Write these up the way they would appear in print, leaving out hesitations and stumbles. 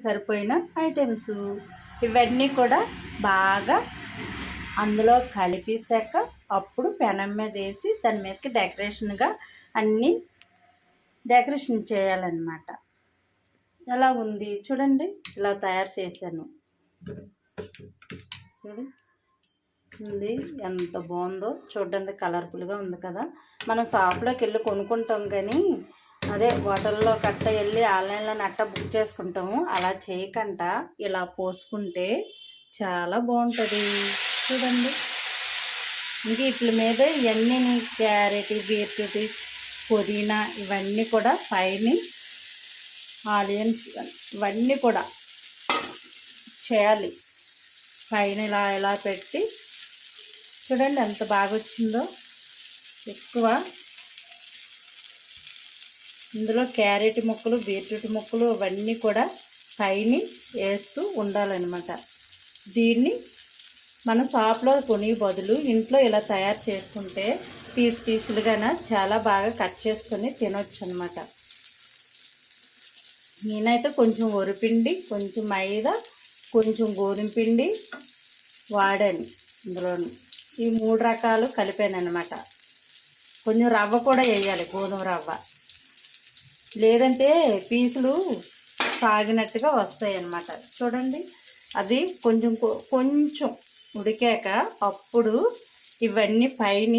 సరిపోయిన ఐటమ్స్ ఇవన్నీ కూడా బాగా అందులో కలిపేసాక అప్పుడు పెనం మీద వేసి దాని మీదకి డెకరేషన్గా అన్నీ డెకరేషన్ చేయాలన్నమాట. ఎలా ఉంది చూడండి, ఇలా తయారు చేశాను చూడండి ఎంత బాగుందో. చూడడానికి కలర్ఫుల్గా ఉంది కదా. మనం షాప్లోకి వెళ్ళి కొనుక్కుంటాం కానీ అదే హోటల్లో కట్ట వెళ్ళి ఆన్లైన్లో నట్ట బుక్ చేసుకుంటాము. అలా చేయకుండా ఇలా పోసుకుంటే చాలా బాగుంటుంది చూడండి. ఇంక వీటి మీద ఇవన్నీ క్యారెట్, బీట్రూట్, పుదీనా ఇవన్నీ కూడా పైన ఆనియన్స్ ఇవన్నీ కూడా చేయాలి. పైన ఇలా ఇలా పెట్టి చూడండి ఎంత బాగా వచ్చిందో. ఎక్కువ ఇందులో క్యారెట్ ముక్కలు, బీట్రూట్ ముక్కలు ఇవన్నీ కూడా పైన వేస్తూ ఉండాలన్నమాట. దీన్ని మనం షాప్లో కొనే బదులు ఇంట్లో ఇలా తయారు చేసుకుంటే పీసులుగానే చాలా బాగా కట్ చేసుకొని తినొచ్చు అనమాట. నేనైతే కొంచెం వరిపిండి, కొంచెం మైదా, కొంచెం గోధుమ పిండి వాడాను. ఇందులో ఈ 3 రకాలు కలిపాను అనమాట. కొంచెం రవ్వ కూడా వేయాలి, గోధుమ రవ్వ, లేదంటే పీసులు సాగినట్టుగా వస్తాయి అన్నమాట. చూడండి అది కొంచెం ఉడికాక అప్పుడు ఇవన్నీ పైన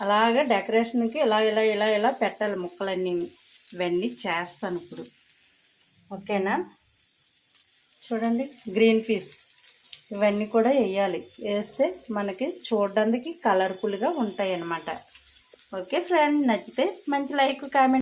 అలాగా డెకరేషన్కి ఇలా ఇలా ఇలా ఇలా పెట్టాలి ముక్కలన్నీ. ఇవన్నీ చేస్తాను ఇప్పుడు, ఓకేనా. చూడండి గ్రీన్ పీస్ ఇవన్నీ కూడా వేయాలి. వేస్తే మనకి చూడడానికి కలర్ఫుల్గా ఉంటాయి అన్నమాట. ఓకే ఫ్రెండ్, నచ్చితే మంచి లైక్, కామెంట్